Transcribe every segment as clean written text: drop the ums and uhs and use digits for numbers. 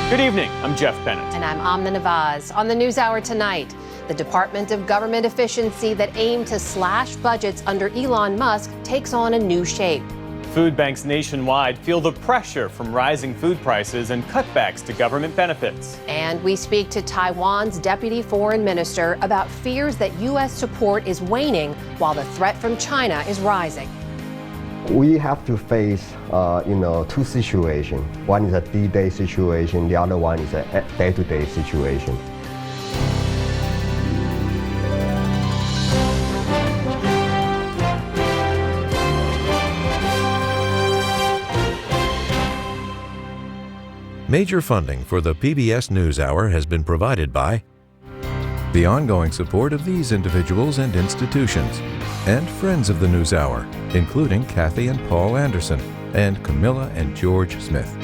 Good evening, I'm Jeff Bennett. And I'm Amna Nawaz. On the NewsHour tonight, the Department of Government Efficiency that aimed to slash budgets under Elon Musk takes on a new shape. Food banks nationwide feel the pressure from rising food prices and cutbacks to government benefits. And we speak to Taiwan's deputy foreign minister about fears that U.S. support is waning while the threat from China is rising. We have to face, two situations. One is a D-Day situation, the other one is a day-to-day situation. Major funding for the PBS NewsHour has been provided by the ongoing support of these individuals and institutions, and friends of the NewsHour, including Kathy and Paul Anderson, and Camilla and George Smith.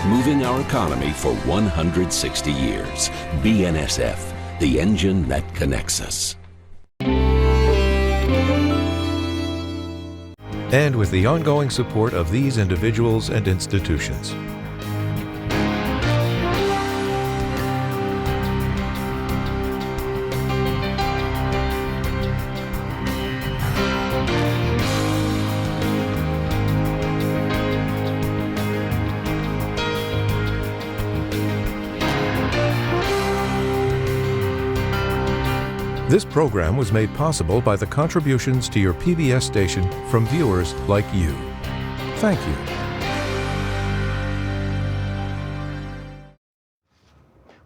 Moving our economy for 160 years. BNSF, the engine that connects us. And with the ongoing support of these individuals and institutions. This program was made possible by the contributions to your PBS station from viewers like you. Thank you.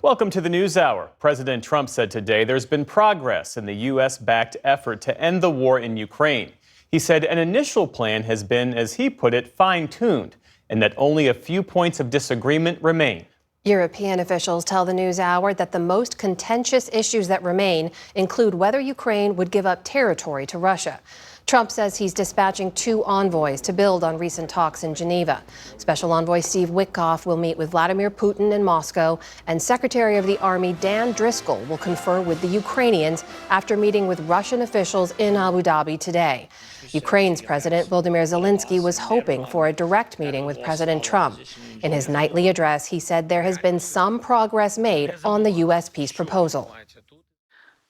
Welcome to the NewsHour. President Trump said today there's been progress in the U.S.-backed effort to end the war in Ukraine. He said an initial plan has been, as he put it, fine-tuned, and that only a few points of disagreement remain. European officials tell the NewsHour that the most contentious issues that remain include whether Ukraine would give up territory to Russia. Trump says he's dispatching 2 envoys to build on recent talks in Geneva. Special Envoy Steve Witkoff will meet with Vladimir Putin in Moscow, and Secretary of the Army Dan Driscoll will confer with the Ukrainians after meeting with Russian officials in Abu Dhabi today. Ukraine's President Volodymyr Zelensky was hoping for a direct meeting with President Trump. In his nightly address, he said there has been some progress made on the U.S. peace proposal.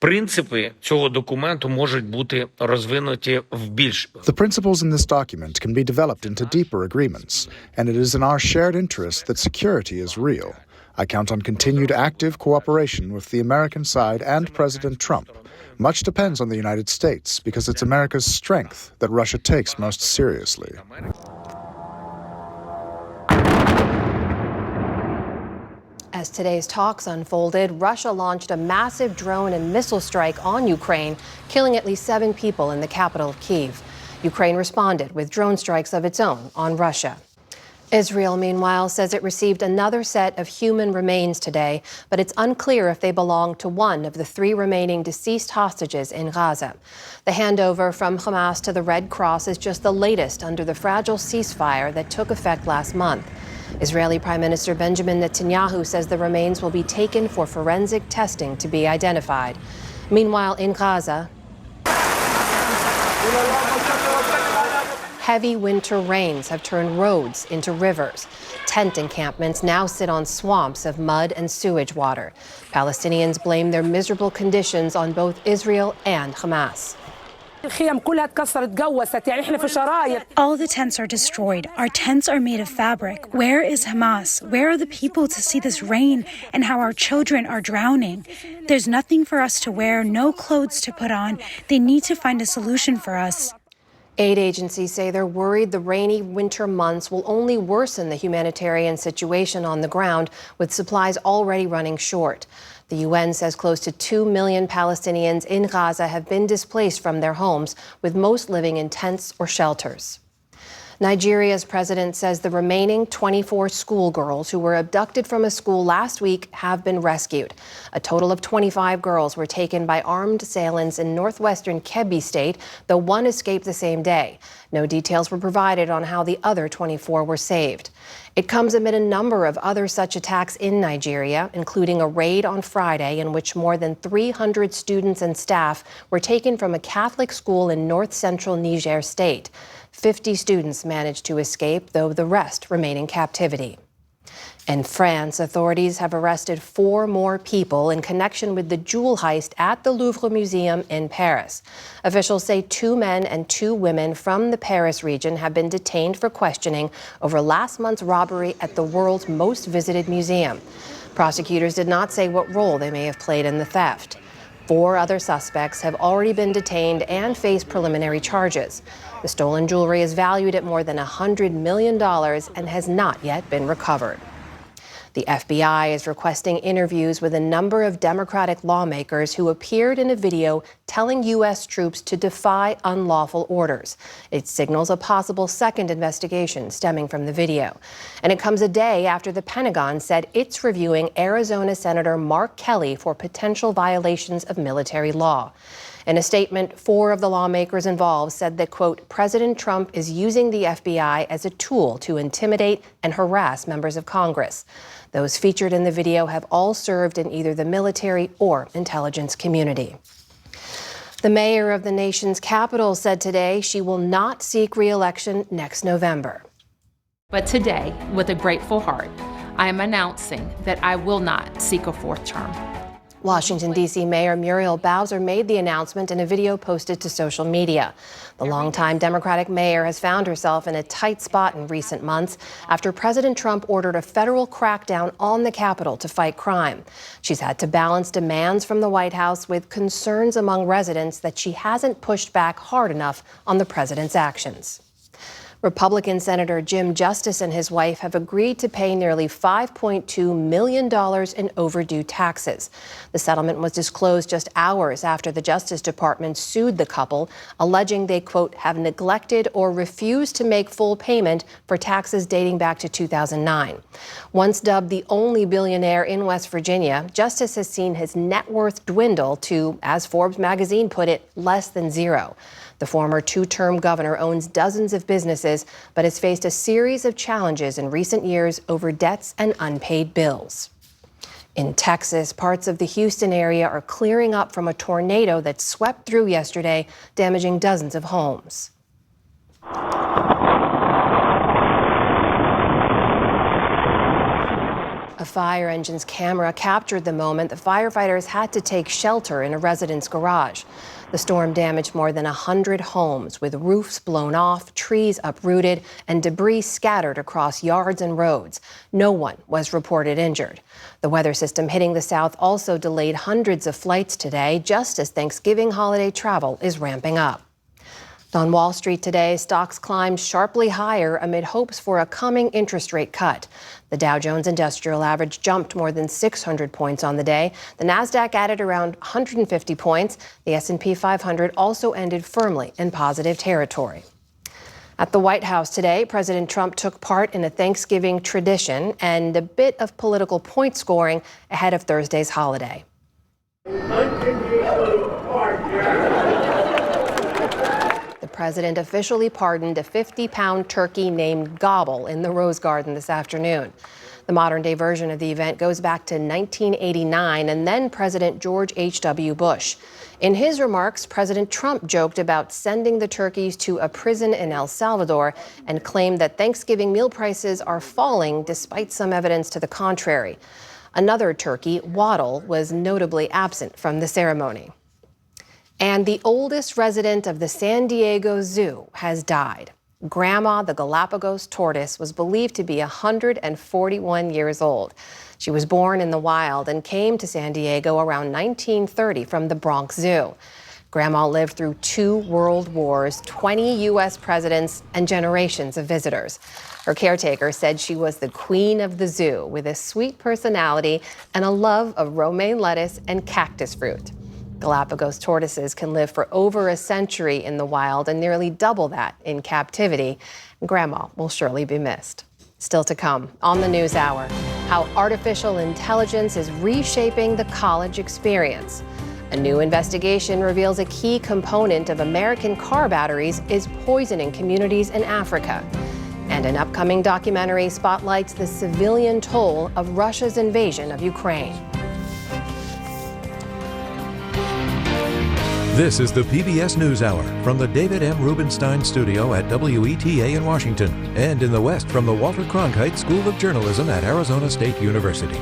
Принципи цього документу можуть бути розвинуті в більш. The principles in this document can be developed into deeper agreements, and it is in our shared interest that security is real. I count on continued active cooperation with the American side and President Trump. Much depends on the United States because it's America's strength that Russia takes most seriously. As today's talks unfolded, Russia launched a massive drone and missile strike on Ukraine, killing at least 7 people in the capital of Kyiv. Ukraine responded with drone strikes of its own on Russia. Israel, meanwhile, says it received another set of human remains today, but it's unclear if they belong to one of the 3 remaining deceased hostages in Gaza. The handover from Hamas to the Red Cross is just the latest under the fragile ceasefire that took effect last month. Israeli Prime Minister Benjamin Netanyahu says the remains will be taken for forensic testing to be identified. Meanwhile, in Gaza, heavy winter rains have turned roads into rivers. Tent encampments now sit on swamps of mud and sewage water. Palestinians blame their miserable conditions on both Israel and Hamas. All the tents are destroyed. Our tents are made of fabric. Where is Hamas? Where are the people to see this rain and how our children are drowning? There's nothing for us to wear, no clothes to put on. They need to find a solution for us. Aid agencies say they're worried the rainy winter months will only worsen the humanitarian situation on the ground, with supplies already running short. The UN says close to 2 million Palestinians in Gaza have been displaced from their homes, with most living in tents or shelters. Nigeria's president says the remaining 24 schoolgirls who were abducted from a school last week have been rescued. A total of 25 girls were taken by armed assailants in northwestern Kebbi State, though one escaped the same day. No details were provided on how the other 24 were saved. It comes amid a number of other such attacks in Nigeria, including a raid on Friday in which more than 300 students and staff were taken from a Catholic school in north-central Niger State. 50 students managed to escape, though the rest remain in captivity. In France, authorities have arrested 4 more people in connection with the jewel heist at the Louvre Museum in Paris. Officials say 2 men and 2 women from the Paris region have been detained for questioning over last month's robbery at the world's most visited museum. Prosecutors did not say what role they may have played in the theft. 4 other suspects have already been detained and face preliminary charges. The stolen jewelry is valued at more than $100 million and has not yet been recovered. The FBI is requesting interviews with a number of Democratic lawmakers who appeared in a video telling U.S. troops to defy unlawful orders. It signals a possible second investigation stemming from the video. And it comes a day after the Pentagon said it's reviewing Arizona Senator Mark Kelly for potential violations of military law. In a statement, 4 of the lawmakers involved said that, quote, President Trump is using the FBI as a tool to intimidate and harass members of Congress. Those featured in the video have all served in either the military or intelligence community. The mayor of the nation's capital said today she will not seek re-election next November. But today, with a grateful heart, I am announcing that I will not seek a 4th term. Washington, D.C. Mayor Muriel Bowser made the announcement in a video posted to social media. The longtime Democratic mayor has found herself in a tight spot in recent months after President Trump ordered a federal crackdown on the Capitol to fight crime. She's had to balance demands from the White House with concerns among residents that she hasn't pushed back hard enough on the president's actions. Republican Senator Jim Justice and his wife have agreed to pay nearly $5.2 million in overdue taxes. The settlement was disclosed just hours after the Justice Department sued the couple, alleging they, quote, have neglected or refused to make full payment for taxes dating back to 2009. Once dubbed the only billionaire in West Virginia, Justice has seen his net worth dwindle to, as Forbes magazine put it, less than zero. The former 2-term governor owns dozens of businesses, but has faced a series of challenges in recent years over debts and unpaid bills. In Texas, parts of the Houston area are clearing up from a tornado that swept through yesterday, damaging dozens of homes. A fire engine's camera captured the moment the firefighters had to take shelter in a resident's garage. The storm damaged more than 100 homes, with roofs blown off, trees uprooted, and debris scattered across yards and roads. No one was reported injured. The weather system hitting the south also delayed hundreds of flights today, just as Thanksgiving holiday travel is ramping up. On Wall Street today, stocks climbed sharply higher amid hopes for a coming interest rate cut. The Dow Jones Industrial Average jumped more than 600 points on the day. The Nasdaq added around 150 points. The S&P 500 also ended firmly in positive territory. At the White House today, President Trump took part in a Thanksgiving tradition and a bit of political point scoring ahead of Thursday's holiday. The president officially pardoned a 50-pound turkey named Gobble in the Rose Garden this afternoon. The modern-day version of the event goes back to 1989 and then President George H.W. Bush. In his remarks, President Trump joked about sending the turkeys to a prison in El Salvador and claimed that Thanksgiving meal prices are falling despite some evidence to the contrary. Another turkey, Waddle, was notably absent from the ceremony. And the oldest resident of the San Diego Zoo has died. Grandma, the Galapagos tortoise, was believed to be 141 years old. She was born in the wild and came to San Diego around 1930 from the Bronx Zoo. Grandma lived through 2 world wars, 20 U.S. presidents, and generations of visitors. Her caretaker said she was the queen of the zoo with a sweet personality and a love of romaine lettuce and cactus fruit. Galapagos tortoises can live for over a century in the wild and nearly double that in captivity. Grandma will surely be missed. Still to come on the NewsHour, how artificial intelligence is reshaping the college experience. A new investigation reveals a key component of American car batteries is poisoning communities in Africa. And an upcoming documentary spotlights the civilian toll of Russia's invasion of Ukraine. This is the PBS NewsHour from the David M. Rubenstein Studio at WETA in Washington and in the West from the Walter Cronkite School of Journalism at Arizona State University.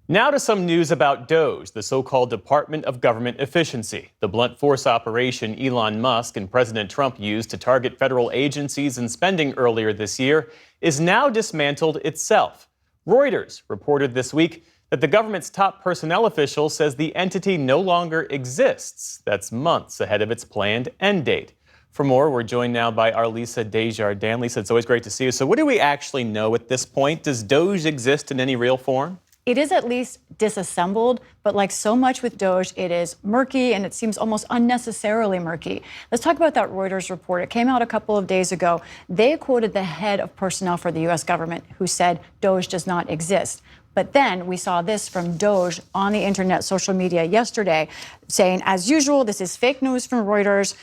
Now to some news about DOGE, the so-called Department of Government Efficiency. The blunt force operation Elon Musk and President Trump used to target federal agencies and spending earlier this year is now dismantled itself. Reuters reported this week that the government's top personnel official says the entity no longer exists. That's months ahead of its planned end date. For more, we're joined now by our Lisa Desjardins. Lisa, it's always great to see you. So what do we actually know at this point? Does DOGE exist in any real form? It is at least disassembled, but like so much with DOGE, it is murky and it seems almost unnecessarily murky. Let's talk about that Reuters report. It came out a couple of days ago. They quoted the head of personnel for the U.S. government who said DOGE does not exist. But then we saw this from DOGE on the internet, social media yesterday, saying, as usual, this is fake news from Reuters.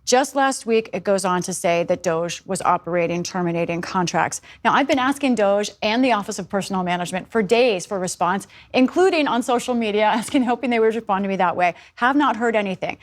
Just last week, it goes on to say that DOGE was operating, terminating contracts. Now, I've been asking DOGE and the Office of Personnel Management for days for a response, including on social media, hoping they would respond to me that way. Have not heard anything,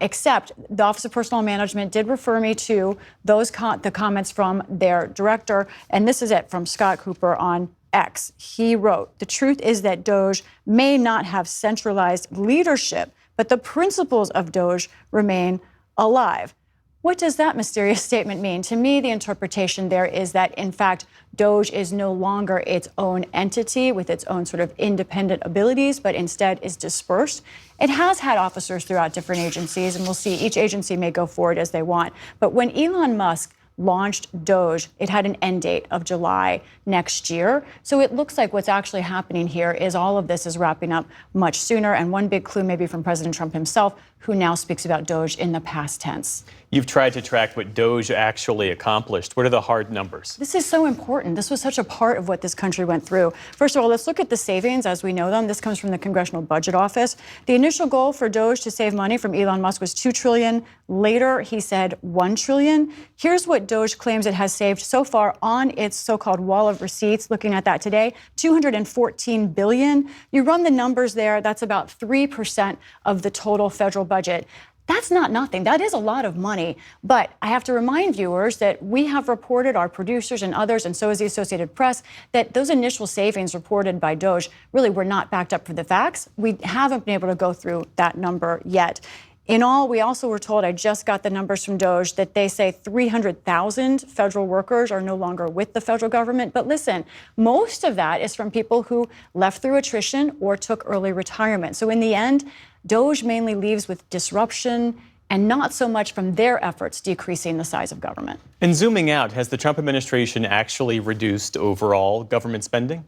except the Office of Personnel Management did refer me to those the comments from their director, and this is it from Scott Cooper on X. He wrote, "The truth is that DOGE may not have centralized leadership, but the principles of DOGE remain alive." What does that mysterious statement mean? To me, the interpretation there is that, in fact, DOGE is no longer its own entity with its own sort of independent abilities, but instead is dispersed. It has had officers throughout different agencies, and we'll see each agency may go forward as they want. But when Elon Musk launched DOGE, it had an end date of July next year. So it looks like what's actually happening here is all of this is wrapping up much sooner. And one big clue maybe from President Trump himself, who now speaks about DOGE in the past tense. You've tried to track what DOGE actually accomplished. What are the hard numbers? This is so important. This was such a part of what this country went through. First of all, let's look at the savings as we know them. This comes from the Congressional Budget Office. The initial goal for DOGE to save money from Elon Musk was $2 trillion. Later, he said $1 trillion. Here's what DOGE claims it has saved so far on its so-called wall of receipts. Looking at that today, $214 billion. You run the numbers there, that's about 3% of the total federal budget. That's not nothing. That is a lot of money. But I have to remind viewers that we have reported, our producers and others, and so has the Associated Press, that those initial savings reported by DOGE really were not backed up for the facts. We haven't been able to go through that number yet. In all, we also were told, I just got the numbers from DOGE, that they say 300,000 federal workers are no longer with the federal government. But listen, most of that is from people who left through attrition or took early retirement. So in the end, DOGE mainly leaves with disruption and not so much from their efforts decreasing the size of government. And zooming out, has the Trump administration actually reduced overall government spending?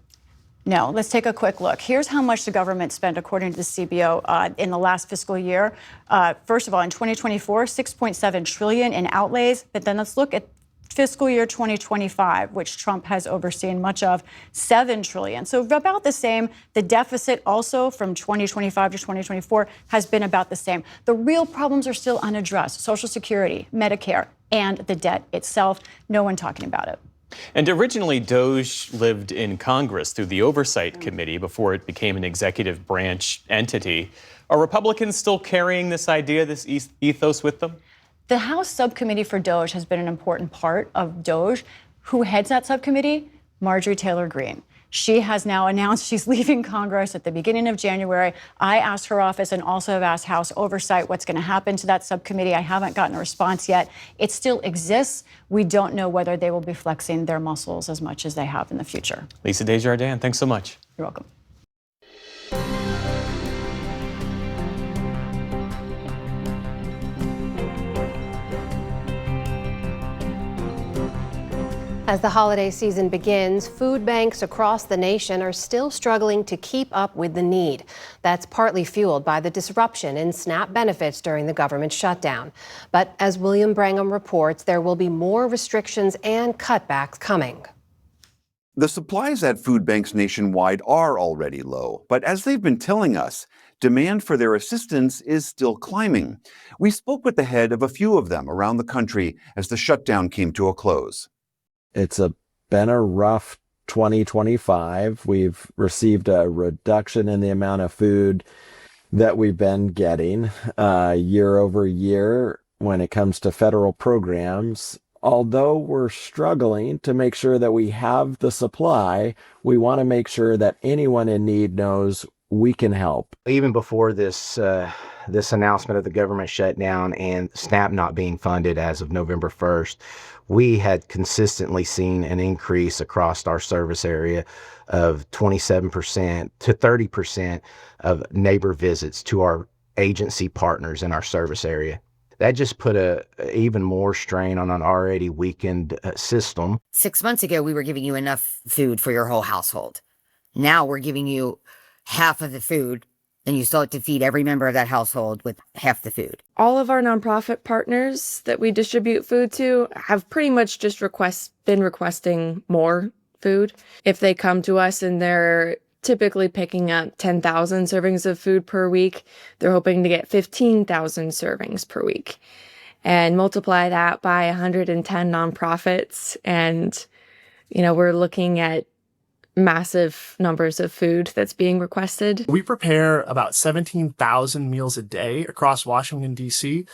No. Let's take a quick look. Here's how much the government spent, according to the CBO, in the last fiscal year. First of all, in 2024, $6.7 trillion in outlays. But then let's look at fiscal year 2025, which Trump has overseen much of, $7 trillion. So about the same. The deficit also from 2025 to 2024 has been about the same. The real problems are still unaddressed: Social Security, Medicare, and the debt itself. No one talking about it. And originally, DOGE lived in Congress through the Oversight Committee before it became an executive branch entity. Are Republicans still carrying this idea, this ethos with them? The House Subcommittee for DOGE has been an important part of DOGE. Who heads that subcommittee? Marjorie Taylor Greene. She has now announced she's leaving Congress at the beginning of January. I asked her office and also have asked House Oversight what's going to happen to that subcommittee. I haven't gotten a response yet. It still exists. We don't know whether they will be flexing their muscles as much as they have in the future. Lisa Desjardins, thanks so much. You're welcome. As the holiday season begins, food banks across the nation are still struggling to keep up with the need. That's partly fueled by the disruption in SNAP benefits during the government shutdown. But as William Brangham reports, there will be more restrictions and cutbacks coming. The supplies at food banks nationwide are already low, but as they've been telling us, demand for their assistance is still climbing. We spoke with the head of a few of them around the country as the shutdown came to a close. It's been a rough 2025. We've received a reduction in the amount of food that we've been getting year over year when it comes to federal programs. Although we're struggling to make sure that we have the supply, we want to make sure that anyone in need knows we can help. Even before this announcement of the government shutdown and SNAP not being funded as of November 1st, we had consistently seen an increase across our service area of 27% to 30% of neighbor visits to our agency partners in our service area. That just put even more strain on an already weakened system. 6 months ago, we were giving you enough food for your whole household. Now we're giving you half of the food, and you still have to feed every member of that household with half the food. All of our nonprofit partners that we distribute food to have pretty much just been requesting more food. If they come to us and they're typically picking up 10,000 servings of food per week, they're hoping to get 15,000 servings per week. And multiply that by 110 nonprofits, and we're looking at massive numbers of food that's being requested. We prepare about 17,000 meals a day across Washington, D.C.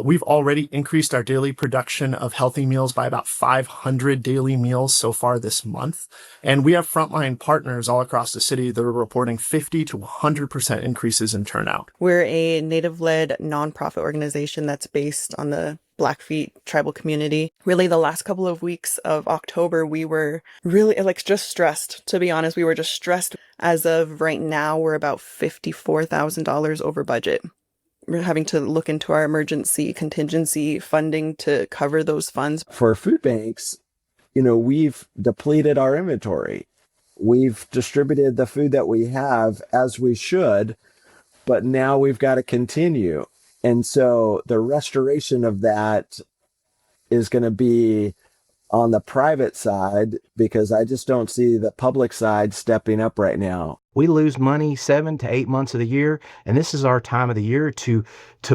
We've already increased our daily production of healthy meals by about 500 daily meals so far this month. And we have frontline partners all across the city that are reporting 50 to 100% increases in turnout. We're a Native-led nonprofit organization that's based on the Blackfeet tribal community. Really, the last couple of weeks of October, we were really just stressed. To be honest, we were just stressed. As of right now, we're about $54,000 over budget. We're having to look into our emergency contingency funding to cover those funds. For food banks, we've depleted our inventory. We've distributed the food that we have as we should, but now we've got to continue. And so the restoration of that is going to be on the private side, because I just don't see the public side stepping up right now. We lose money 7 to 8 months of the year, and this is our time of the year to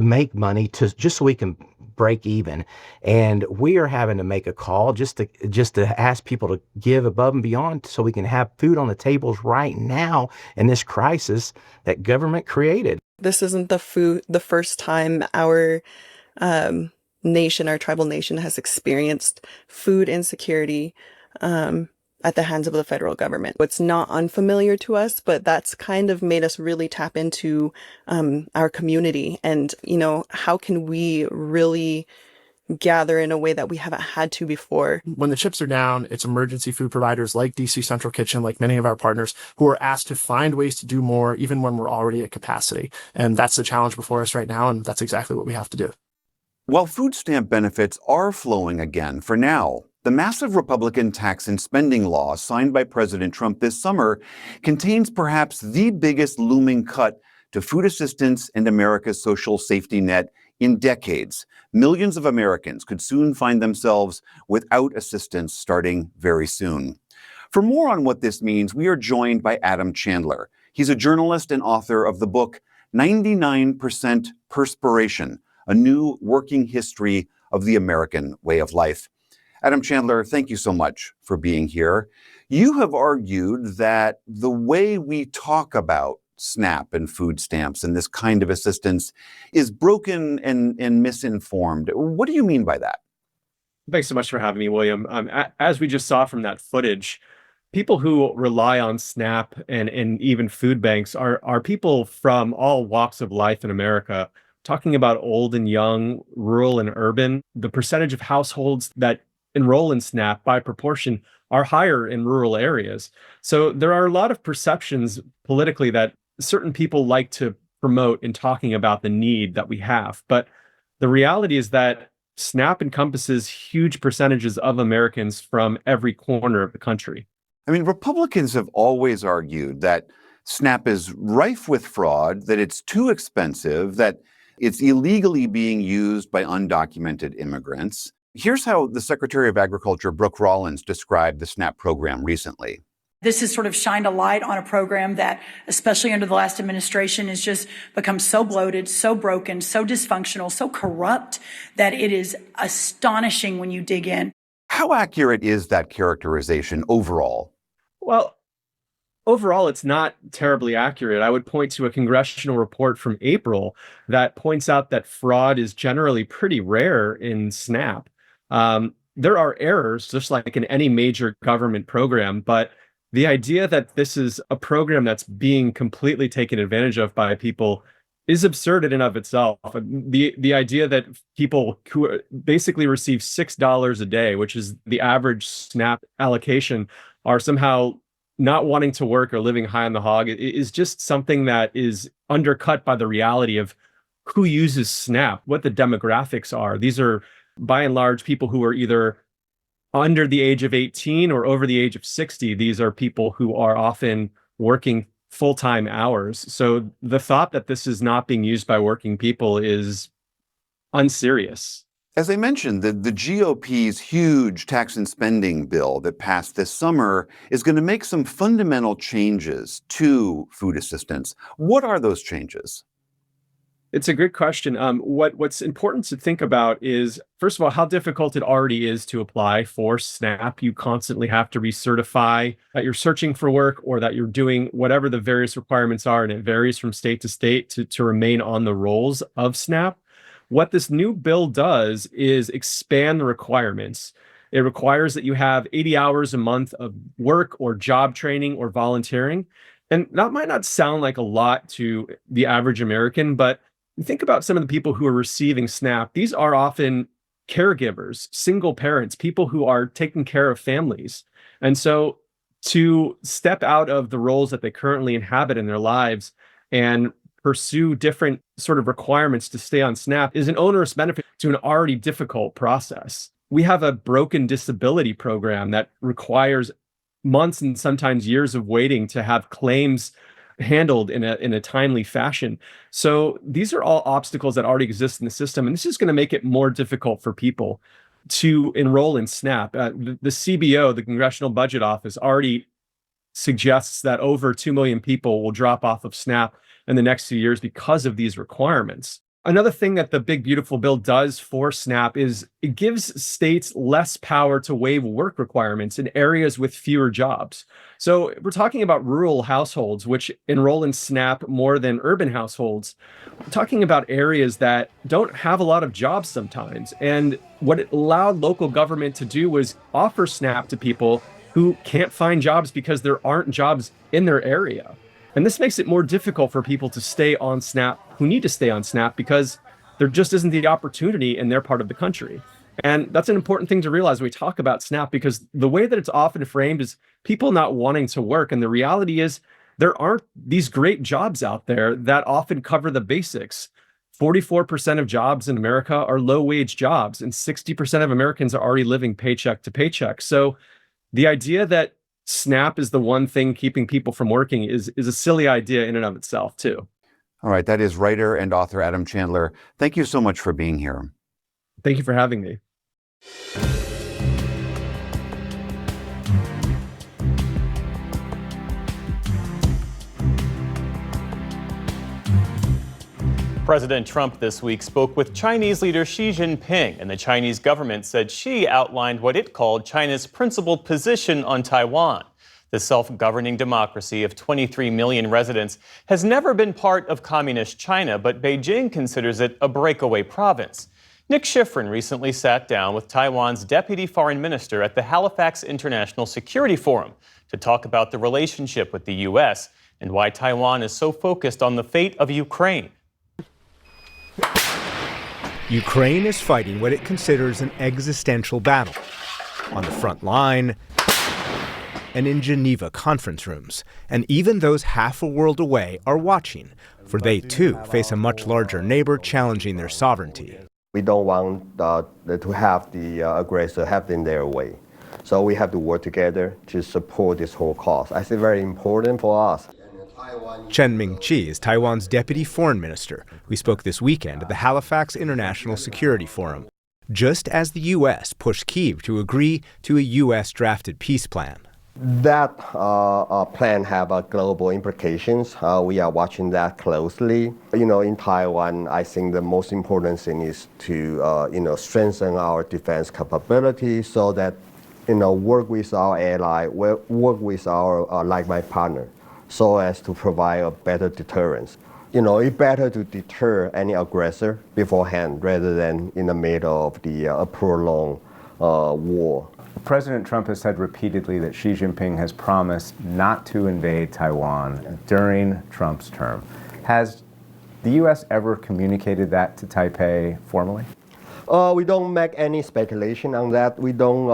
make money just so we can break even. And we are having to make a call just to ask people to give above and beyond so we can have food on the tables right now in this crisis that government created. This isn't the first time our nation, our tribal nation, has experienced food insecurity at the hands of the federal government. It's not unfamiliar to us, but that's kind of made us really tap into our community and, how can we really gather in a way that we haven't had to before. When the chips are down, it's emergency food providers like DC Central Kitchen, like many of our partners, who are asked to find ways to do more even when we're already at capacity. And that's the challenge before us right now, and that's exactly what we have to do. While food stamp benefits are flowing again for now, the massive Republican tax and spending law signed by President Trump this summer contains perhaps the biggest looming cut to food assistance and America's social safety net in decades. Millions of Americans could soon find themselves without assistance starting very soon. For more on what this means, we are joined by Adam Chandler. He's a journalist and author of the book 99% Perspiration, a new working history of the American way of life. Adam Chandler, thank you so much for being here. You have argued that the way we talk about SNAP and food stamps and this kind of assistance is broken and misinformed. What do you mean by that? Thanks so much for having me, William. As we just saw from that footage, people who rely on SNAP and even food banks are people from all walks of life in America. Talking about old and young, rural and urban, the percentage of households that enroll in SNAP by proportion are higher in rural areas. So there are a lot of perceptions politically that certain people like to promote in talking about the need that we have. But the reality is that SNAP encompasses huge percentages of Americans from every corner of the country. I mean, Republicans have always argued that SNAP is rife with fraud, that it's too expensive, that it's illegally being used by undocumented immigrants. Here's how the Secretary of Agriculture, Brooke Rollins, described the SNAP program recently. This has sort of shined a light on a program that, especially under the last administration, has just become so bloated, so broken, so dysfunctional, so corrupt that it is astonishing when you dig in. How accurate is that characterization overall? Well, overall, it's not terribly accurate. I would point to a congressional report from April that points out that fraud is generally pretty rare in SNAP. There are errors, just like in any major government program, but the idea that this is a program that's being completely taken advantage of by people is absurd in and of itself. The idea that people who basically receive $6 a day, which is the average SNAP allocation, are somehow not wanting to work or living high on the hog is just something that is undercut by the reality of who uses SNAP, what the demographics are. These are, by and large, people who are either under the age of 18 or over the age of 60. These are people who are often working full-time hours. So the thought that this is not being used by working people is unserious. As I mentioned, the GOP's huge tax and spending bill that passed this summer is going to make some fundamental changes to food assistance. What are those changes? It's a good question. What's important to think about is, first of all, how difficult it already is to apply for SNAP. You constantly have to recertify that you're searching for work or that you're doing whatever the various requirements are, and it varies from state to state to remain on the rolls of SNAP. What this new bill does is expand the requirements. It requires that you have 80 hours a month of work or job training or volunteering. And that might not sound like a lot to the average American, but think about some of the people who are receiving SNAP. These are often caregivers, single parents, people who are taking care of families. And so to step out of the roles that they currently inhabit in their lives and pursue different sort of requirements to stay on SNAP is an onerous benefit to an already difficult process. We have a broken disability program that requires months and sometimes years of waiting to have claims handled in a timely fashion. So these are all obstacles that already exist in the system, and this is going to make it more difficult for people to enroll in SNAP. The CBO, the Congressional Budget Office, already suggests that over 2 million people will drop off of SNAP in the next few years because of these requirements. Another thing that the Big Beautiful Bill does for SNAP is it gives states less power to waive work requirements in areas with fewer jobs. So we're talking about rural households, which enroll in SNAP more than urban households. We're talking about areas that don't have a lot of jobs sometimes. And what it allowed local government to do was offer SNAP to people who can't find jobs because there aren't jobs in their area. And this makes it more difficult for people to stay on SNAP who need to stay on SNAP because there just isn't the opportunity in their part of the country. And that's an important thing to realize when we talk about SNAP, because the way that it's often framed is people not wanting to work. And the reality is there aren't these great jobs out there that often cover the basics. 44% of jobs in America are low-wage jobs, and 60% of Americans are already living paycheck to paycheck. So the idea that SNAP is the one thing keeping people from working is a silly idea in and of itself, too. All right, that is writer and author Adam Chandler. Thank you so much for being here. Thank you for having me. President Trump this week spoke with Chinese leader Xi Jinping, and the Chinese government said Xi outlined what it called China's principled position on Taiwan. The self-governing democracy of 23 million residents has never been part of communist China, but Beijing considers it a breakaway province. Nick Schifrin recently sat down with Taiwan's deputy foreign minister at the Halifax International Security Forum to talk about the relationship with the U.S. and why Taiwan is so focused on the fate of Ukraine. Ukraine is fighting what it considers an existential battle on the front line and in Geneva conference rooms. And even those half a world away are watching, for they too face a much larger neighbor challenging their sovereignty. We don't want to have the aggressor have it in their way. So we have to work together to support this whole cause. I think very important for us. Chen Mingqi is Taiwan's deputy foreign minister. We spoke this weekend at the Halifax International Security Forum, just as the U.S. pushed Kyiv to agree to a U.S.-drafted peace plan. That plan have global implications. We are watching that closely. In Taiwan, I think the most important thing is to strengthen our defense capability so that work with our ally, work with our like-minded partner, so as to provide a better deterrence. It's better to deter any aggressor beforehand rather than in the middle of a prolonged war. President Trump has said repeatedly that Xi Jinping has promised not to invade Taiwan during Trump's term. Has the U.S. ever communicated that to Taipei formally? We don't make any speculation on that. We don't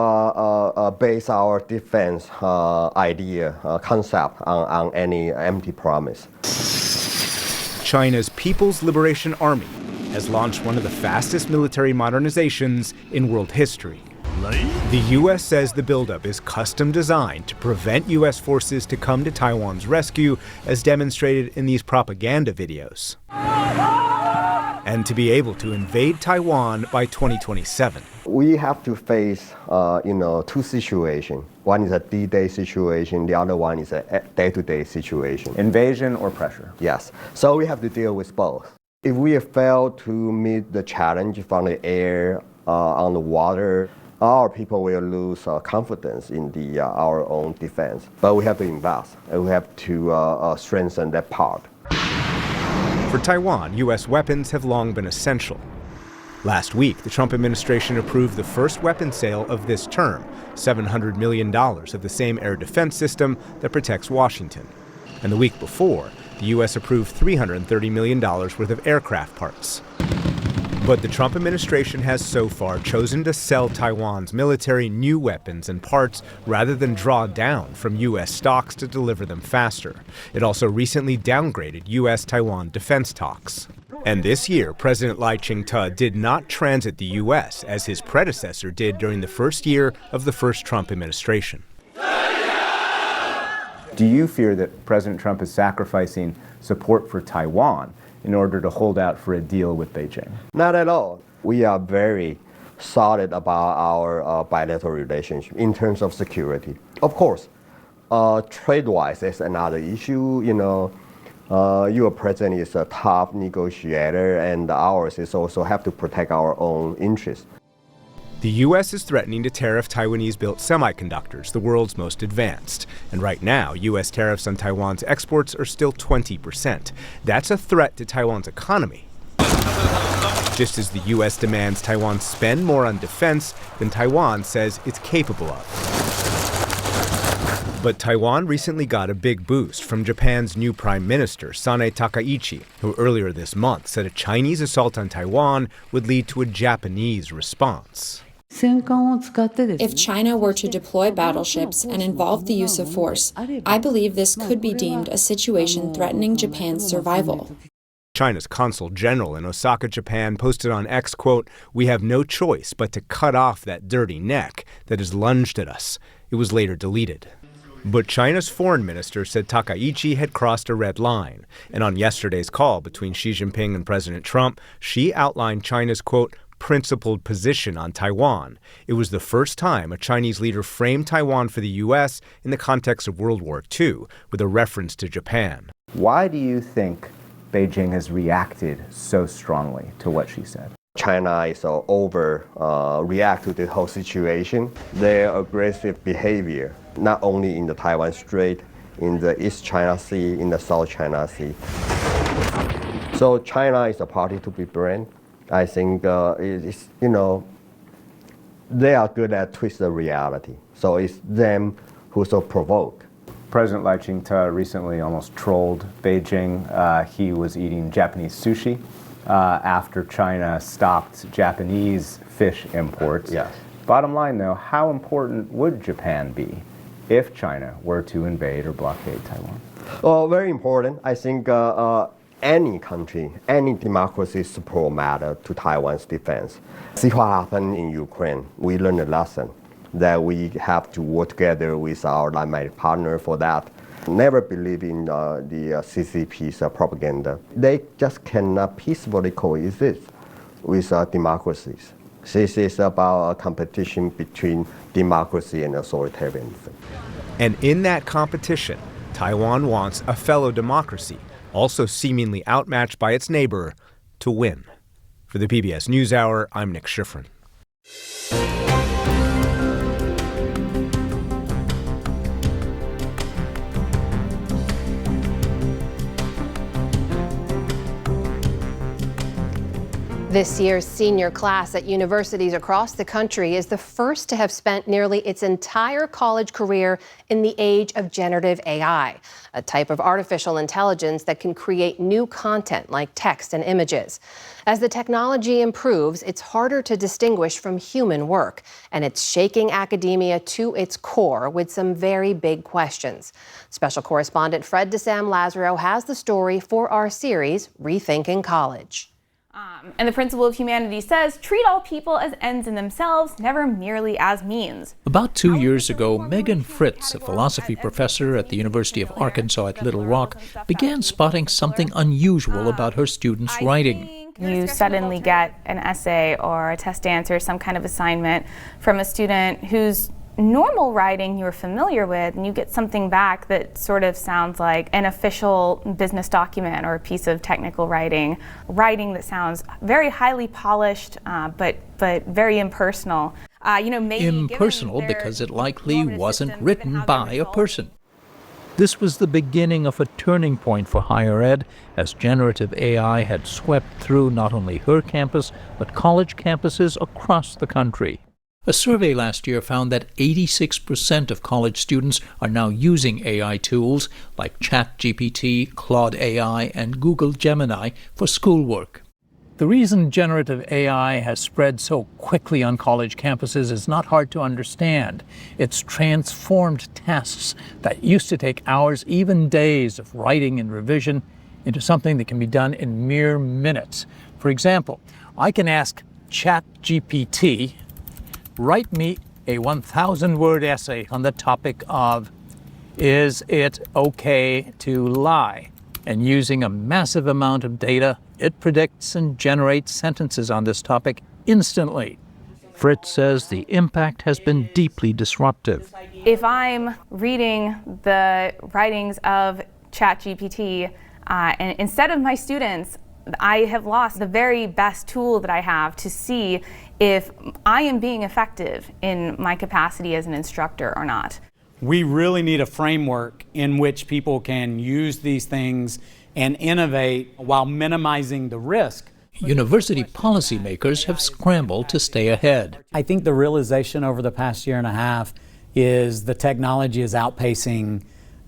base our defense concept on any empty promise. China's People's Liberation Army has launched one of the fastest military modernizations in world history. The U.S. says the buildup is custom designed to prevent U.S. forces to come to Taiwan's rescue, as demonstrated in these propaganda videos, and to be able to invade Taiwan by 2027. We have to face, two situations. One is a D-Day situation, the other one is a day-to-day situation. Invasion or pressure? Yes. So we have to deal with both. If we fail to meet the challenge from the air, on the water, our people will lose confidence in our own defense. But we have to invest, and we have to strengthen that part. For Taiwan, U.S. weapons have long been essential. Last week, the Trump administration approved the first weapon sale of this term, $700 million of the same air defense system that protects Washington. And the week before, the U.S. approved $330 million worth of aircraft parts. But the Trump administration has so far chosen to sell Taiwan's military new weapons and parts rather than draw down from U.S. stocks to deliver them faster. It also recently downgraded U.S.-Taiwan defense talks. And this year, President Lai Ching-te did not transit the U.S. as his predecessor did during the first year of the first Trump administration. Do you fear that President Trump is sacrificing support for Taiwan in order to hold out for a deal with Beijing? Not at all. We are very solid about our bilateral relationship in terms of security. Of course, trade-wise, that's another issue. Your president is a tough negotiator, and ours is also have to protect our own interests. The U.S. is threatening to tariff Taiwanese-built semiconductors, the world's most advanced. And right now, U.S. tariffs on Taiwan's exports are still 20%. That's a threat to Taiwan's economy. Just as the U.S. demands Taiwan spend more on defense than Taiwan says it's capable of. But Taiwan recently got a big boost from Japan's new prime minister, Sanae Takaichi, who earlier this month said a Chinese assault on Taiwan would lead to a Japanese response. If China were to deploy battleships and involve the use of force, I believe this could be deemed a situation threatening Japan's survival. China's consul general in Osaka, Japan, posted on X, quote, "We have no choice but to cut off that dirty neck that has lunged at us." It was later deleted. But China's foreign minister said Takaichi had crossed a red line. And on yesterday's call between Xi Jinping and President Trump, Xi outlined China's, quote, principled position on Taiwan. It was the first time a Chinese leader framed Taiwan for the U.S. in the context of World War II, with a reference to Japan. Why do you think Beijing has reacted so strongly to what she said? China is overreact to the whole situation. Their aggressive behavior, not only in the Taiwan Strait, in the East China Sea, in the South China Sea. So China is a party to be blamed. I think they are good at twist the reality. So it's them who so provoke. President Lai Ching-te recently almost trolled Beijing. He was eating Japanese sushi after China stopped Japanese fish imports. Yes. Bottom line, though, how important would Japan be if China were to invade or blockade Taiwan? Well, very important. I think any country, any democracy support matter to Taiwan's defense. See what happened in Ukraine. We learned a lesson that we have to work together with our like-minded partner for that. Never believe in the CCP's propaganda. They just cannot peacefully coexist with democracies. This is about a competition between democracy and authoritarianism. And in that competition, Taiwan wants a fellow democracy, also seemingly outmatched by its neighbor, to win. For the PBS NewsHour, I'm Nick Schifrin. This year's senior class at universities across the country is the first to have spent nearly its entire college career in the age of generative AI, a type of artificial intelligence that can create new content like text and images. As the technology improves, it's harder to distinguish from human work, and it's shaking academia to its core with some very big questions. Special correspondent Fred DeSam Lazaro has the story for our series, Rethinking College. And the principle of humanities says, treat all people as ends in themselves, never merely as means. About 2 years ago, Megan Fritz, a philosophy professor at the University of Arkansas at Little Rock, began spotting something unusual about her students' writing. You suddenly get an essay or a test answer, some kind of assignment from a student whose normal writing you're familiar with, and you get something back that sort of sounds like an official business document or a piece of technical writing that sounds very highly polished, but very impersonal. Impersonal because it likely wasn't written by a person. This was the beginning of a turning point for higher ed, as generative AI had swept through not only her campus, but college campuses across the country. A survey last year found that 86% of college students are now using AI tools like ChatGPT, Claude AI, and Google Gemini for schoolwork. The reason generative AI has spread so quickly on college campuses is not hard to understand. It's transformed tasks that used to take hours, even days of writing and revision into something that can be done in mere minutes. For example, I can ask ChatGPT, write me a 1,000-word essay on the topic of, is it okay to lie? And using a massive amount of data, it predicts and generates sentences on this topic instantly. Fritz says the impact has been deeply disruptive. If I'm reading the writings of ChatGPT, and instead of my students, I have lost the very best tool that I have to see if I am being effective in my capacity as an instructor or not. We really need a framework in which people can use these things and innovate while minimizing the risk. University policymakers have scrambled to stay ahead. I think the realization over the past year and a half is the technology is outpacing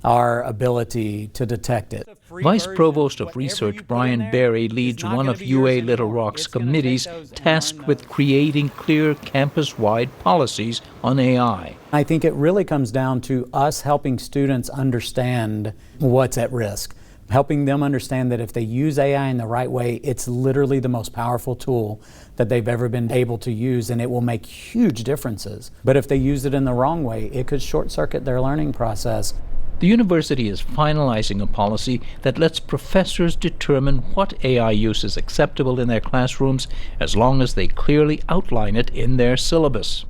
our ability to detect it. Vice Provost of Research Brian Berry leads one of UA Little Rock's committees tasked with creating clear campus-wide policies on AI. I think it really comes down to us helping students understand what's at risk, helping them understand that if they use AI in the right way, it's literally the most powerful tool that they've ever been able to use, and it will make huge differences. But if they use it in the wrong way, it could short-circuit their learning process. The university is finalizing a policy that lets professors determine what AI use is acceptable in their classrooms as long as they clearly outline it in their syllabus.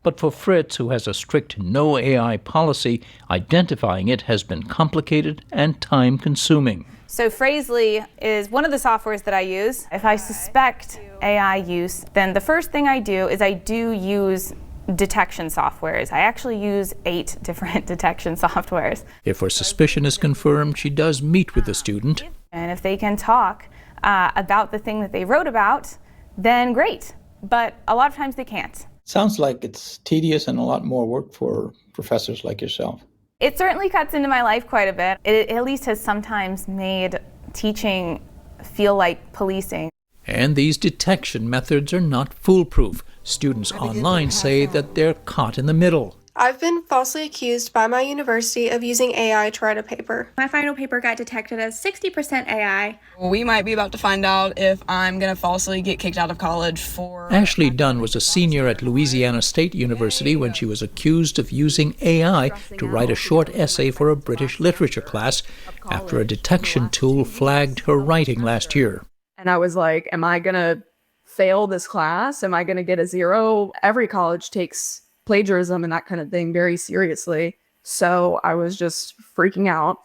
But for Fritz, who has a strict no AI policy, identifying it has been complicated and time-consuming. So Phrasely is one of the softwares that I use. If I suspect AI use, then the first thing I do is I do use detection softwares. I actually use 8 different detection softwares. If her suspicion is confirmed, she does meet with the student. And if they can talk about the thing that they wrote about, then great. But a lot of times they can't. Sounds like it's tedious and a lot more work for professors like yourself. It certainly cuts into my life quite a bit. It at least has sometimes made teaching feel like policing. And these detection methods are not foolproof. Students online say that they're caught in the middle. I've been falsely accused by my university of using AI to write a paper. My final paper got detected as 60% AI. We might be about to find out if I'm going to falsely get kicked out of college for... Ashley Dunn was a senior at Louisiana State University when she was accused of using AI to write a short essay for a British literature class after a detection tool flagged her writing last year. And I was like, am I going to fail this class? Am I going to get a 0? Every college takes plagiarism and that kind of thing very seriously. So I was just freaking out.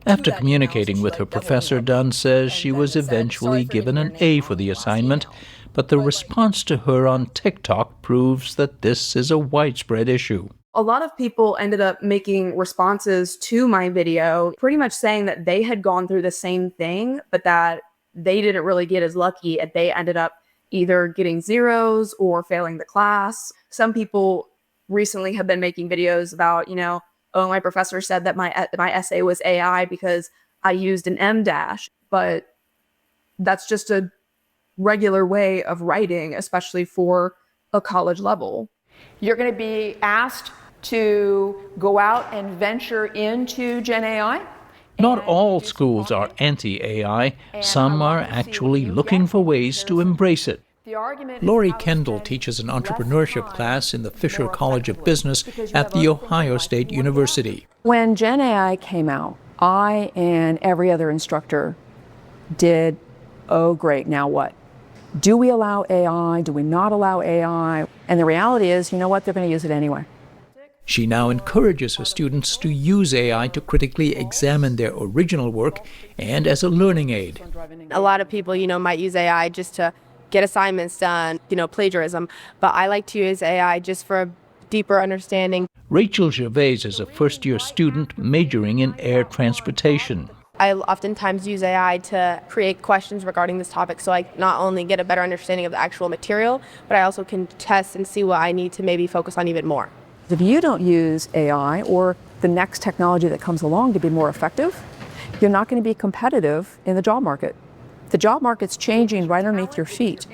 After communicating with her professor, Dunn says she was eventually given an A for the assignment, but the response to her on TikTok proves that this is a widespread issue. A lot of people ended up making responses to my video, pretty much saying that they had gone through the same thing, but that they didn't really get as lucky and they ended up either getting 0s or failing the class. Some people recently have been making videos about, oh, my professor said that my essay was AI because I used an M dash, but that's just a regular way of writing, especially for a college level. You're going to be asked to go out and venture into Gen AI? Not all schools are anti-AI. Some are actually looking for ways to embrace it. Lori Kendall teaches an entrepreneurship class in the Fisher College of Business at The Ohio State University. When Gen AI came out, I and every other instructor did, oh great, now what? Do we allow AI? Do we not allow AI? And the reality is, you know what, they're going to use it anyway. She now encourages her students to use AI to critically examine their original work and as a learning aid. A lot of people, might use AI just to get assignments done, plagiarism, but I like to use AI just for a deeper understanding. Rachel Gervais is a first-year student majoring in air transportation. I oftentimes use AI to create questions regarding this topic so I not only get a better understanding of the actual material, but I also can test and see what I need to maybe focus on even more. If you don't use AI or the next technology that comes along to be more effective, you're not going to be competitive in the job market. The job market's changing right underneath your feet.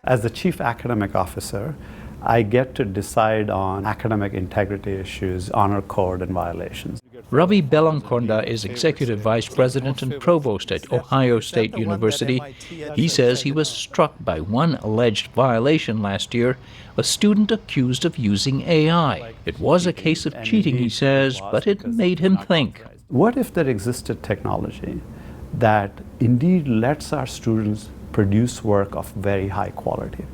As the chief academic officer, I get to decide on academic integrity issues, honor code, and violations. Ravi Belankonda is executive vice president and provost at Ohio State University. He says he was struck by one alleged violation last year, a student accused of using AI. It was a case of cheating, he says, but it made him think. What if there existed technology that indeed lets our students produce work of very high quality?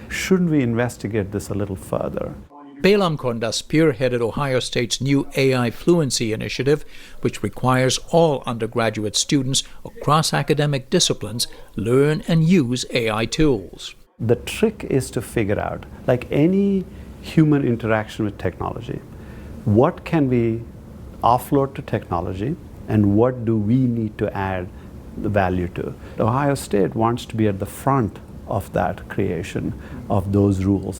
Shouldn't we investigate this a little further? Belamkonda spearheaded Ohio State's new AI Fluency Initiative, which requires all undergraduate students across academic disciplines learn and use AI tools. The trick is to figure out, like any human interaction with technology, what can we offload to technology and what do we need to add the value to? Ohio State wants to be at the front of that creation of those rules.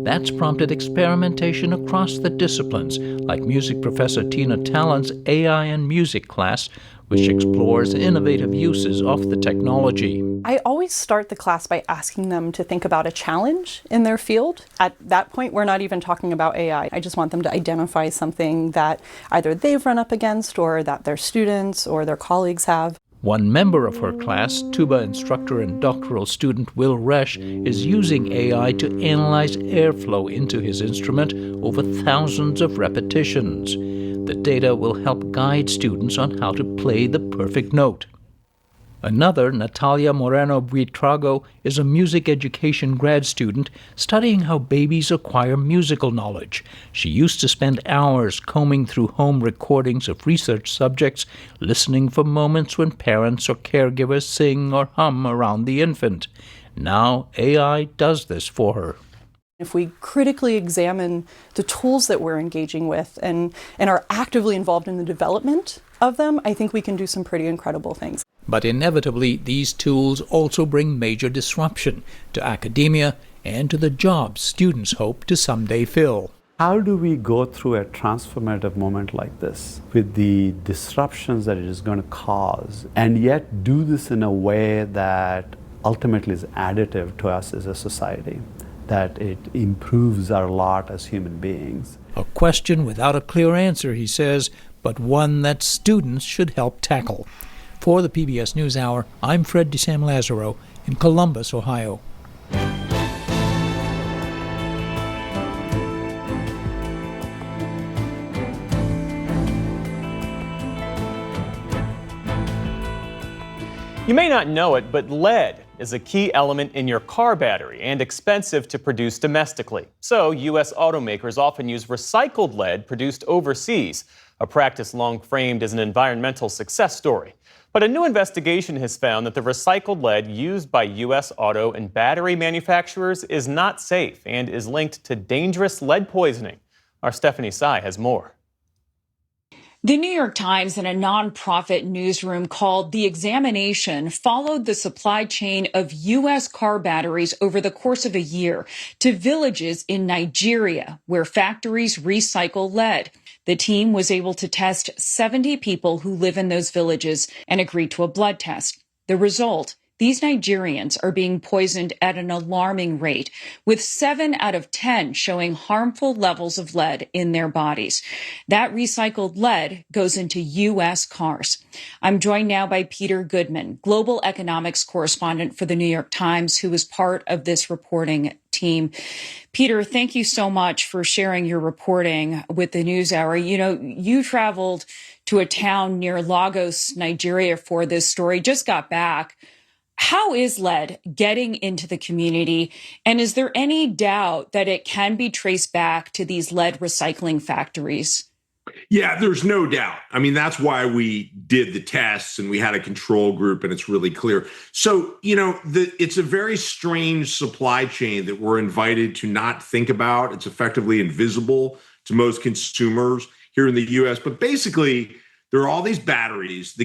That's prompted experimentation across the disciplines, like music professor Tina Talon's AI and Music class, which explores innovative uses of the technology. I always start the class by asking them to think about a challenge in their field. At that point, we're not even talking about AI. I just want them to identify something that either they've run up against or that their students or their colleagues have. One member of her class, tuba instructor and doctoral student Will Resch, is using AI to analyze airflow into his instrument over thousands of repetitions. The data will help guide students on how to play the perfect note. Another, Natalia Moreno Buitrago, is a music education grad student studying how babies acquire musical knowledge. She used to spend hours combing through home recordings of research subjects, listening for moments when parents or caregivers sing or hum around the infant. Now AI does this for her. If we critically examine the tools that we're engaging with and are actively involved in the development of them, I think we can do some pretty incredible things. But inevitably, these tools also bring major disruption to academia and to the jobs students hope to someday fill. How do we go through a transformative moment like this with the disruptions that it is going to cause, and yet do this in a way that ultimately is additive to us as a society? that it improves our lot as human beings. A question without a clear answer, he says, but one that students should help tackle. For the PBS NewsHour, I'm Fred DeSam-Lazaro in Columbus, Ohio. You may not know it, but lead is a key element in your car battery and expensive to produce domestically. So, U.S. automakers often use recycled lead produced overseas, a practice long framed as an environmental success story. But a new investigation has found that the recycled lead used by U.S. auto and battery manufacturers is not safe and is linked to dangerous lead poisoning. Our Stephanie Tsai has more. The New York Times and a nonprofit newsroom called The Examination followed the supply chain of U.S. car batteries over the course of a year to villages in Nigeria where factories recycle lead. The team was able to test 70 people who live in those villages and agreed to a blood test. The result: these Nigerians are being poisoned at an alarming rate, with 7 out of 10 showing harmful levels of lead in their bodies. That recycled lead goes into U.S. cars. I'm joined now by Peter Goodman, global economics correspondent for the New York Times, who was part of this reporting team. Peter, thank you so much for sharing your reporting with the NewsHour. You know, you traveled to a town near Lagos, Nigeria for this story, just got back. How is lead getting into the community? And is there any doubt that it can be traced back to these lead recycling factories? Yeah, there's no doubt. I mean, that's why we did the tests and we had a control group, and it's really clear. So, you know, it's a very strange supply chain that we're invited to not think about. It's effectively invisible to most consumers here in the U.S. But basically, there are all these batteries that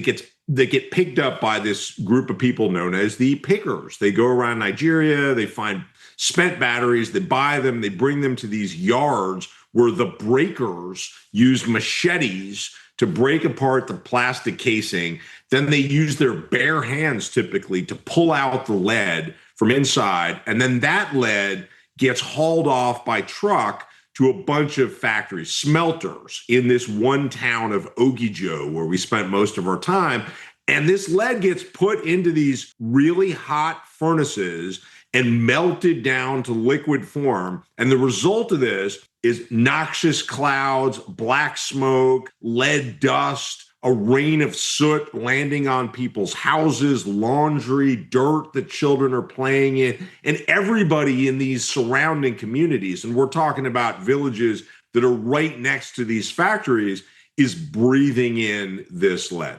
get picked up by this group of people known as the pickers. They go around Nigeria, they find spent batteries, they buy them, they bring them to these yards where the breakers use machetes to break apart the plastic casing. Then they use their bare hands typically to pull out the lead from inside. And then that lead gets hauled off by truck to a bunch of factories, smelters in this one town of Ogijo, where we spent most of our time. And this lead gets put into these really hot furnaces and melted down to liquid form. And the result of this is noxious clouds, black smoke, lead dust, a rain of soot landing on people's houses, laundry, dirt that children are playing in, and everybody in these surrounding communities, and we're talking about villages that are right next to these factories, is breathing in this lead.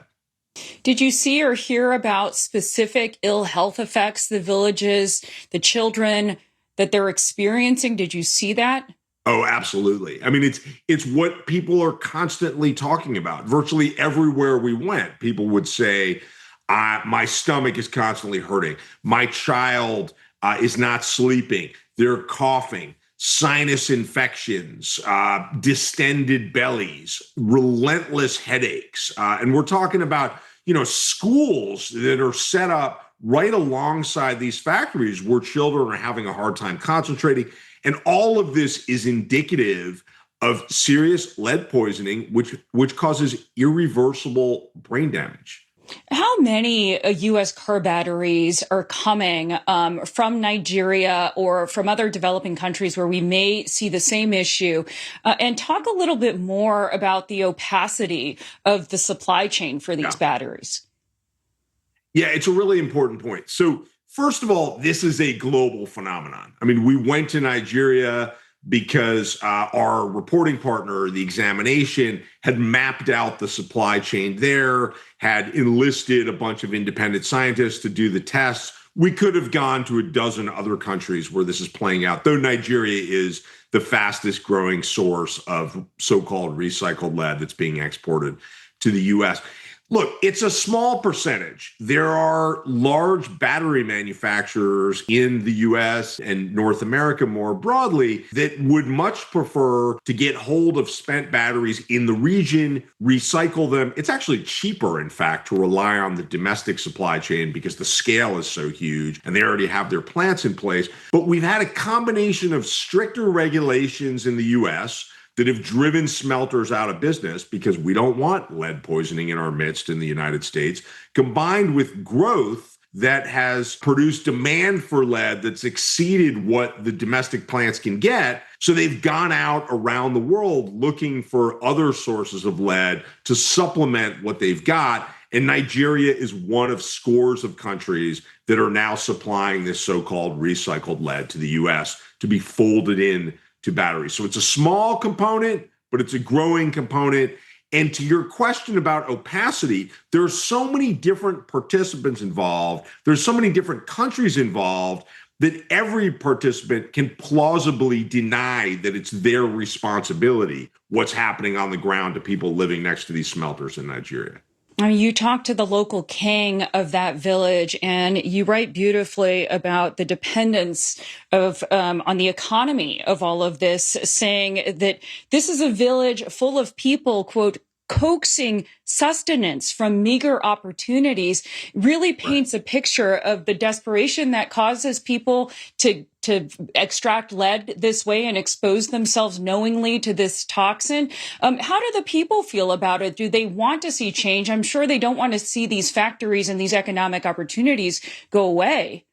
Did you see or hear about specific ill health effects the villages, the children that they're experiencing? Did you see that? Oh, absolutely. I mean, it's what people are constantly talking about. Virtually everywhere we went, people would say, my stomach is constantly hurting. My child is not sleeping. They're coughing, sinus infections, distended bellies, relentless headaches. And we're talking about, you know, schools that are set up right alongside these factories where children are having a hard time concentrating. And all of this is indicative of serious lead poisoning, which causes irreversible brain damage. How many U.S. car batteries are coming from Nigeria or from other developing countries where we may see the same issue? And talk a little bit more about the opacity of the supply chain for these batteries. Yeah, it's a really important point. So, first of all, this is a global phenomenon. I mean, we went to Nigeria because our reporting partner, The Examination, had mapped out the supply chain there, had enlisted a bunch of independent scientists to do the tests. We could have gone to a dozen other countries where this is playing out, though Nigeria is the fastest growing source of so-called recycled lead that's being exported to the U.S. Look, it's a small percentage. There are large battery manufacturers in the US and North America more broadly that would much prefer to get hold of spent batteries in the region, recycle them. It's actually cheaper, in fact, to rely on the domestic supply chain because the scale is so huge and they already have their plants in place. But we've had a combination of stricter regulations in the US that have driven smelters out of business because we don't want lead poisoning in our midst in the United States, combined with growth that has produced demand for lead that's exceeded what the domestic plants can get. So they've gone out around the world looking for other sources of lead to supplement what they've got. And Nigeria is one of scores of countries that are now supplying this so-called recycled lead to the US to be folded in to batteries. So it's a small component, but it's a growing component. And to your question about opacity, there are so many different participants involved. There's so many different countries involved that every participant can plausibly deny that it's their responsibility what's happening on the ground to people living next to these smelters in Nigeria. I mean, you talked to the local king of that village, and you write beautifully about the dependence of on the economy of all of this, saying that this is a village full of people, quote, coaxing sustenance from meager opportunities. Really paints a picture of the desperation that causes people to extract lead this way and expose themselves knowingly to this toxin. How do the people feel about it? Do they want to see change? I'm sure they don't want to see these factories and these economic opportunities go away.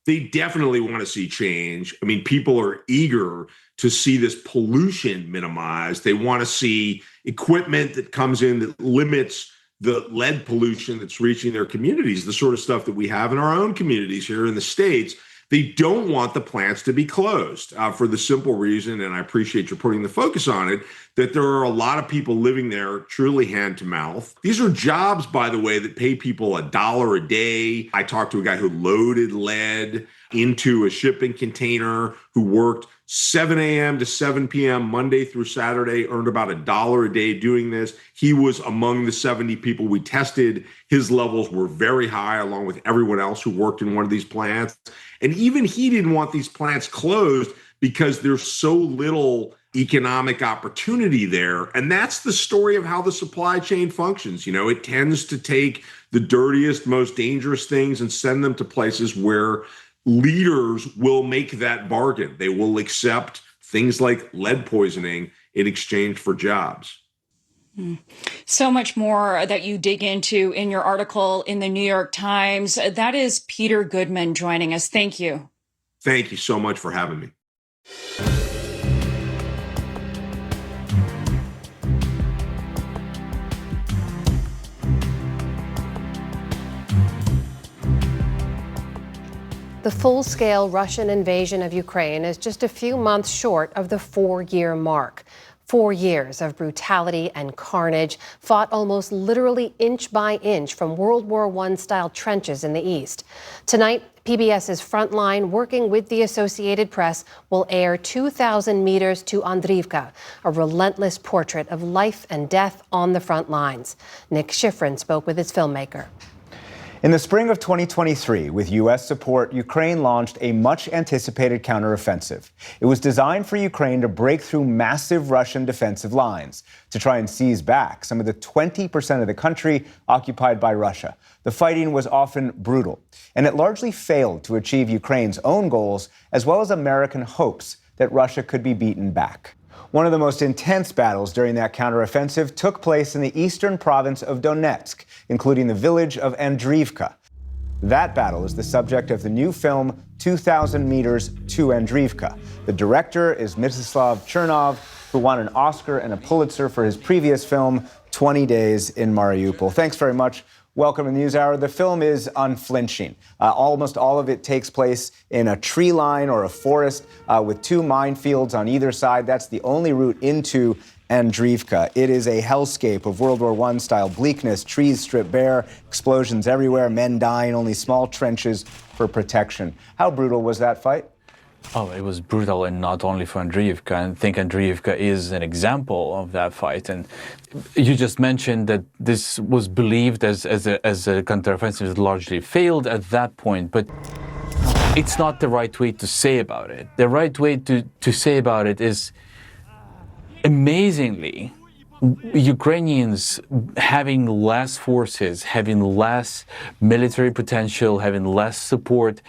They definitely want to see change. I mean, people are eager to see this pollution minimized. They want to see equipment that comes in that limits the lead pollution that's reaching their communities, the sort of stuff that we have in our own communities here in the States. They don't want the plants to be closed for the simple reason, and I appreciate you putting the focus on it, that there are a lot of people living there truly hand to mouth. These are jobs, by the way, that pay people $1 a day. I talked to a guy who loaded lead into a shipping container, who worked 7 a.m. to 7 p.m. Monday through Saturday, earned about $1 a day doing this. He was among the 70 people we tested. His levels were very high, along with everyone else who worked in one of these plants. And even he didn't want these plants closed because there's so little economic opportunity there. And that's the story of how the supply chain functions. You know, it tends to take the dirtiest, most dangerous things and send them to places where leaders will make that bargain. They will accept things like lead poisoning in exchange for jobs. So much more that you dig into in your article in the New York Times. That is Peter Goodman joining us. Thank you. Thank you so much for having me. The full-scale Russian invasion of Ukraine is just a few months short of the 4-year mark. 4 years of brutality and carnage, fought almost literally inch by inch from World War I-style trenches in the east. Tonight, PBS's Frontline, working with the Associated Press, will air 2,000 meters to Andriivka, a relentless portrait of life and death on the front lines. Nick Schifrin spoke with its filmmaker. In the spring of 2023, with U.S. support, Ukraine launched a much-anticipated counteroffensive. It was designed for Ukraine to break through massive Russian defensive lines, to try and seize back some of the 20% of the country occupied by Russia. The fighting was often brutal, and it largely failed to achieve Ukraine's own goals, as well as American hopes that Russia could be beaten back. One of the most intense battles during that counteroffensive took place in the eastern province of Donetsk, including the village of Andriivka. That battle is the subject of the new film 2,000 Meters to Andriivka. The director is Mstislav Chernov, who won an Oscar and a Pulitzer for his previous film, 20 Days in Mariupol. Thanks very much. Welcome to NewsHour. The film is unflinching. Almost all of it takes place in a tree line or a forest with 2 minefields on either side. That's the only route into Andriivka. It is a hellscape of World War I-style bleakness, trees stripped bare, explosions everywhere, men dying, only small trenches for protection. How brutal was that fight? Oh, it was brutal, and not only for Andreevka. I think Andreevka is an example of that fight. And you just mentioned that this was believed as a counteroffensive that largely failed at that point, but it's not the right way to say about it. The right way to say about it is, amazingly, Ukrainians having less forces, having less military potential, having less support,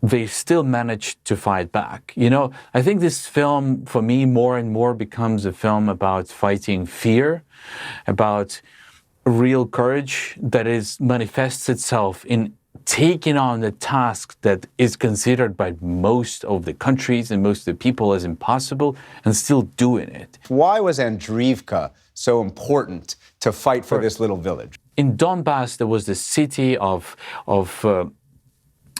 they still managed to fight back. You know, I think this film, for me, more and more becomes a film about fighting fear, about real courage that manifests itself in taking on the task that is considered by most of the countries and most of the people as impossible, and still doing it. Why was Andreevka so important to fight for this little village? In Donbass, there was the city of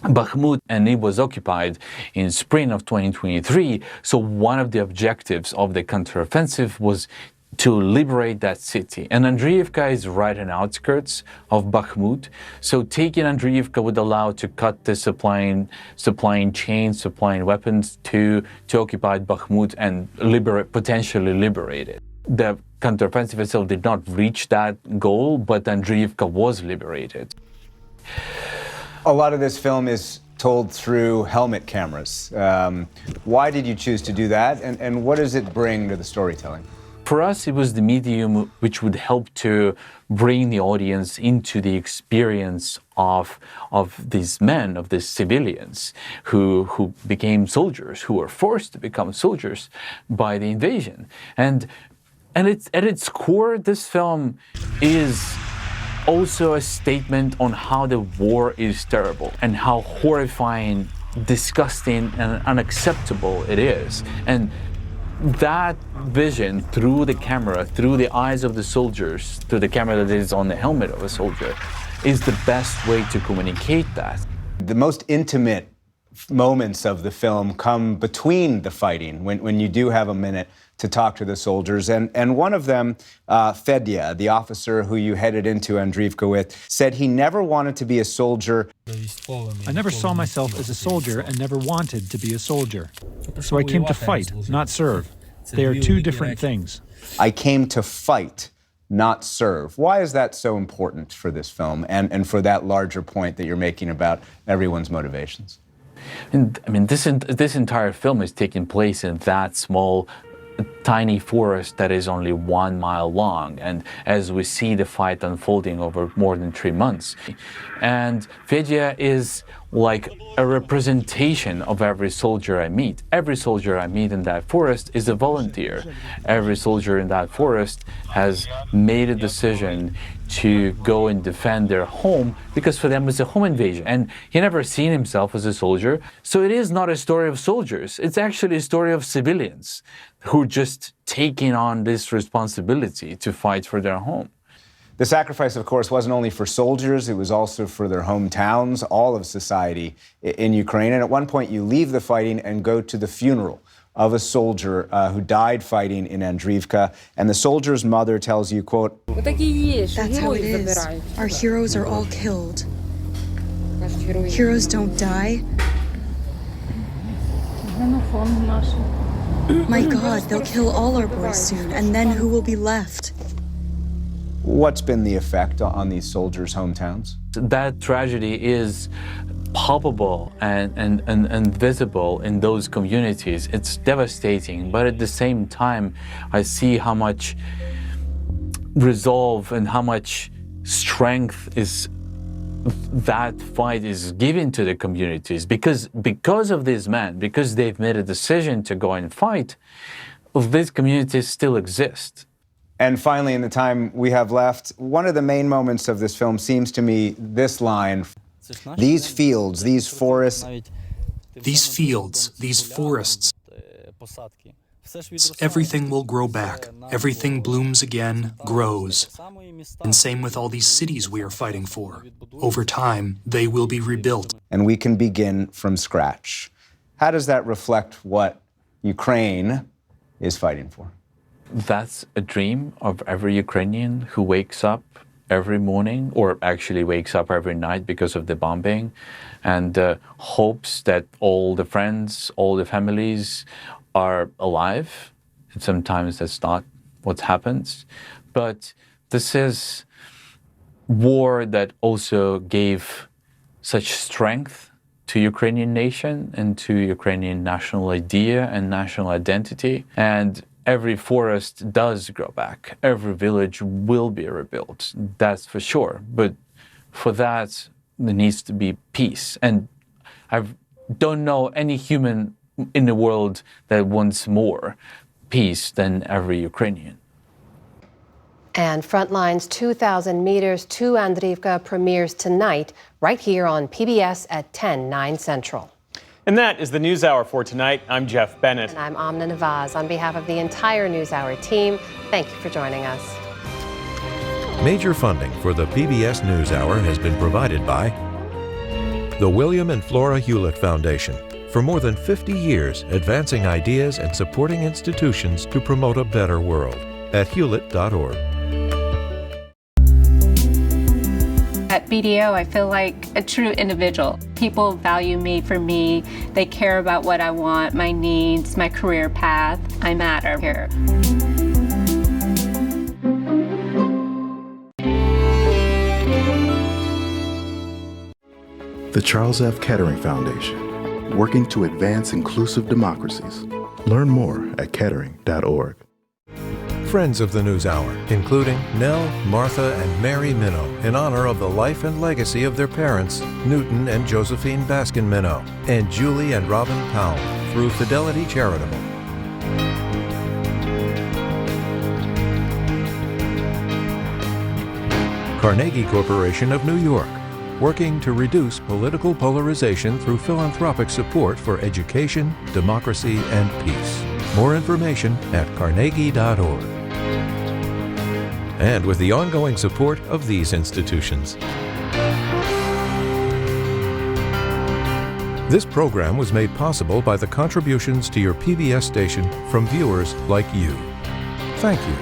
Bakhmut, and it was occupied in spring of 2023. So one of the objectives of the counteroffensive was to liberate that city. And Andreevka is right on the outskirts of Bakhmut. So taking Andreevka would allow to cut the supplying chains, supplying weapons to occupied Bakhmut and potentially liberate it. The counteroffensive itself did not reach that goal, but Andreevka was liberated. A lot of this film is told through helmet cameras. Why did you choose to do that, and what does it bring to the storytelling? For us, it was the medium which would help to bring the audience into the experience of these men, of these civilians who became soldiers, who were forced to become soldiers by the invasion. And it's, at its core, this film is also a statement on how the war is terrible and how horrifying, disgusting, and unacceptable it is. And that vision through the camera, through the eyes of the soldiers, through the camera that is on the helmet of a soldier, is the best way to communicate that. The most intimate moments of the film come between the fighting, when you do have a minute to talk to the soldiers. And one of them, Fedya, the officer who you headed into Andreevka with, said he never wanted to be a soldier. I never saw myself as a soldier and never wanted to be a soldier. So I came to fight, not serve. They are two different things. I came to fight, not serve. Why is that so important for this film and for that larger point that you're making about everyone's motivations? And I mean, this entire film is taking place in that small, tiny forest that is only 1 mile long, and as we see the fight unfolding over more than 3 months. And Fedya is like a representation of every soldier I meet. Every soldier I meet in that forest is a volunteer. Every soldier in that forest has made a decision to go and defend their home, because for them it's a home invasion. And he never seen himself as a soldier. So it is not a story of soldiers. It's actually a story of civilians who are just taking on this responsibility to fight for their home. The sacrifice, of course, wasn't only for soldiers, it was also for their hometowns, all of society in Ukraine. And at one point, you leave the fighting and go to the funeral of a soldier who died fighting in Andreevka. And the soldier's mother tells you, quote, "That's how it is. Our heroes are all killed. Heroes don't die. My God, they'll kill all our boys soon, and then who will be left?" What's been the effect on these soldiers' hometowns? That tragedy is palpable and visible in those communities. It's devastating, but at the same time, I see how much resolve and how much strength that fight is given to the communities, because of these men, because they've made a decision to go and fight, these communities still exist. And finally, in the time we have left, one of the main moments of this film seems to me this line: these fields, these forests. These fields, these forests, everything will grow back. Everything blooms again, grows. And same with all these cities we are fighting for. Over time, they will be rebuilt. And we can begin from scratch. How does that reflect what Ukraine is fighting for? That's a dream of every Ukrainian who wakes up every morning, or actually wakes up every night because of the bombing, and hopes that all the friends, all the families are alive. And sometimes that's not what happens. But this is war that also gave such strength to Ukrainian nation and to Ukrainian national idea and national identity. And every forest does grow back. Every village will be rebuilt. That's for sure. But for that, there needs to be peace. And I don't know any human in the world that wants more peace than every Ukrainian. And Frontline's 2,000 Meters to Andriivka premieres tonight, right here on PBS at 10/9 Central. And that is the NewsHour for tonight. I'm Jeff Bennett. And I'm Amna Nawaz. On behalf of the entire NewsHour team, thank you for joining us. Major funding for the PBS NewsHour has been provided by the William and Flora Hewlett Foundation. For more than 50 years, advancing ideas and supporting institutions to promote a better world at hewlett.org. At BDO, I feel like a true individual. People value me for me. They care about what I want, my needs, my career path. I matter here. The Charles F. Kettering Foundation, working to advance inclusive democracies. Learn more at kettering.org. Friends of the NewsHour, including Nell, Martha, and Mary Minow, in honor of the life and legacy of their parents, Newton and Josephine Baskin Minow, and Julie and Robin Powell, through Fidelity Charitable. Carnegie Corporation of New York, working to reduce political polarization through philanthropic support for education, democracy, and peace. More information at carnegie.org. And with the ongoing support of these institutions. This program was made possible by the contributions to your PBS station from viewers like you. Thank you.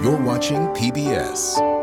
You're watching PBS.